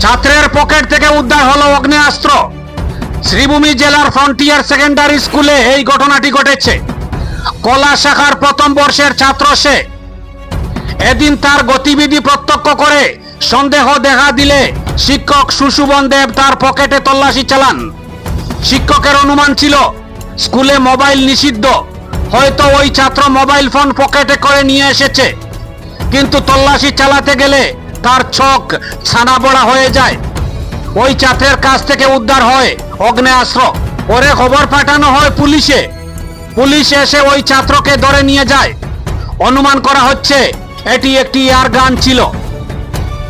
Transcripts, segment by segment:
ছাত্রের পকেট থেকে উদ্ধার হলো অগ্নেয়াস্ত্র। শ্রীভূমি জেলার ফ্রন্টিয়ার সেকেন্ডারি স্কুলে এই ঘটনাটি ঘটেছে। কলা শাখার প্রথম বর্ষের ছাত্র সে। এদিন তার গতিবিধি প্রত্যক্ষ করে সন্দেহ দেখা দিলে শিক্ষক সুশুবন দেব তার পকেটে তল্লাশি চালান। শিক্ষকের অনুমান ছিল স্কুলে মোবাইল নিষিদ্ধ, হয়তো ওই ছাত্র মোবাইল ফোন পকেটে করে নিয়ে এসেছে। কিন্তু তল্লাশি চালাতে গেলে তার চোখ ছানাবড়া হয়ে যায়। ওই ছাত্রের কাছ থেকে উদ্ধার হয় অগ্নেয়াস্ত্র। পরে খবর পাঠানো হয় পুলিশে। পুলিশ এসে ওই ছাত্রকে ধরে নিয়ে যায়। অনুমান করা হচ্ছে এটি একটি এয়ার গান ছিল।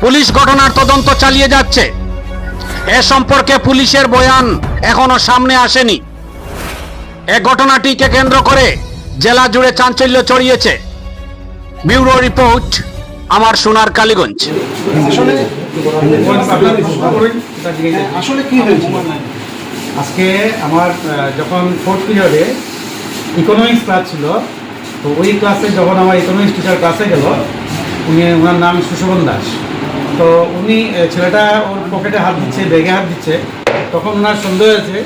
পুলিশ ঘটনার তদন্ত চালিয়ে যাচ্ছে। এ সম্পর্কে পুলিশের বয়ান এখনো সামনে আসেনি। এ ঘটনাটিকে কেন্দ্র করে জেলা জুড়ে চাঞ্চল্য ছড়িয়েছে। ব্যুরো রিপোর্ট, আমার সোনার কালীগঞ্জ। আসলে কি হয়েছে? আজকে আমার যখন ফোর্থ পিরিয়ডে ইকোনমিক্স ক্লাস ছিল, তো ওই ক্লাসে যখন আমার ইকোনমিক্স টিচার ক্লাসে গেল, ওনার নাম সুশোভন দাস। তো উনি ছেলেটা ওর পকেটে হাত দিচ্ছে, ব্যাগে হাত দিচ্ছে, তখন ওনার সন্দেহ হয়েছে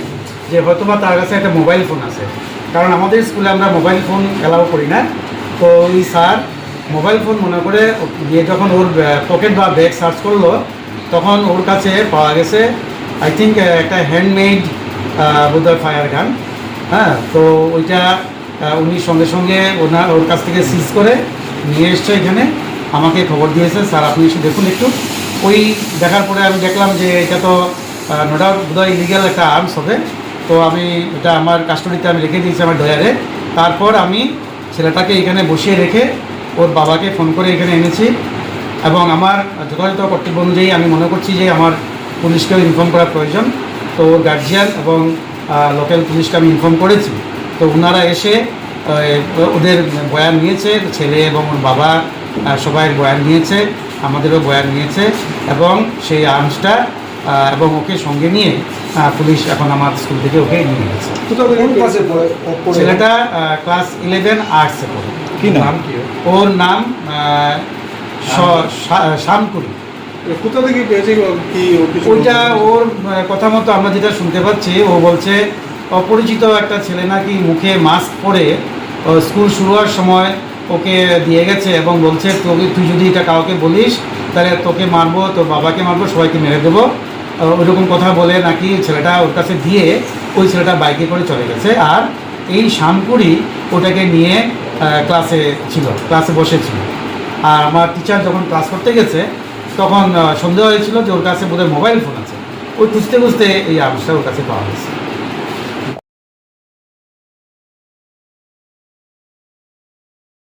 যে হয়তোবা তার কাছে একটা মোবাইল ফোন আছে, কারণ আমাদের স্কুলে আমরা মোবাইল ফোন অ্যালাউ করি না। তো ওই স্যার মোবাইল ফোন মনে করে গিয়ে যখন ওর পকেট বা ব্যাগ সার্চ করলো, তখন ওর কাছে পাওয়া গেছে আই থিঙ্ক একটা হ্যান্ডমেড বোধহয় ফায়ার গান। হ্যাঁ, তো ওইটা উনি সঙ্গে সঙ্গে ওর কাছ থেকে সিজ করে নিয়ে এসছে এখানে, আমাকে খবর দিয়েছে, স্যার আপনি এসে দেখুন একটু। ওই দেখার পরে আমি দেখলাম যে এটা তো নো ডাউট বোধহয় ইলিগাল একটা আর্মস হবে। তো আমি এটা আমার কাস্টডিতে আমি রেখে দিয়েছি আমার ডয়ারে। তারপর আমি ছেলেটাকে এখানে বসিয়ে রেখে ওর বাবাকে ফোন করে এখানে এনেছি, এবং আমার যথাযথ কর্তব্য অনুযায়ী আমি মনে করছি যে আমার পুলিশকেও ইনফর্ম করা প্রয়োজন। তো ওর গার্জিয়ান এবং লোকাল পুলিশকে আমি ইনফর্ম করেছি। তো ওনারা এসে ওদের বয়ান নিয়েছে, ছেলে এবং ওর বাবা সবাই বয়ান নিয়েছে, আমাদেরও বয়ান নিয়েছে, এবং সেই আর্মসটা এবং ওকে সঙ্গে নিয়ে পুলিশ এখন আমার স্কুল থেকে ওকে নিয়ে গেছে। ছেলেটা ক্লাস 11 আর্টসে পড়ে। কি নাম? কি ওর নাম শামকুড়ি। কোথা থেকে পেয়েছে কি? ওইটা ওর কথা মতো আমরা যেটা শুনতে পাচ্ছি, ও বলছে অপরিচিত একটা ছেলে নাকি মুখে মাস্ক পরে স্কুল শুরু হওয়ার সময় ওকে দিয়ে গেছে, এবং বলছে তুই যদি এটা কাউকে বলিস তাহলে তোকে মারবো, তোর বাবাকে মারবো, সবাইকে মেরে দেবো। ওইরকম কথা বলে নাকি ছেলেটা ওর কাছে দিয়ে ওই ছেলেটা বাইকে করে চলে গেছে। আর এই শামকুড়ি ওটাকে নিয়ে ক্লাসে ছিল, ক্লাসে বসেছিল। আর আমার টিচার যখন ক্লাস করতে গেছে তখন সন্দেহ হয়েছিল যে ওর কাছে বোধহয় মোবাইল ফোন আছে। ওই খুঁজতে খুঁজতে এই আর্মসটা ওর কাছে পাওয়া গেছে।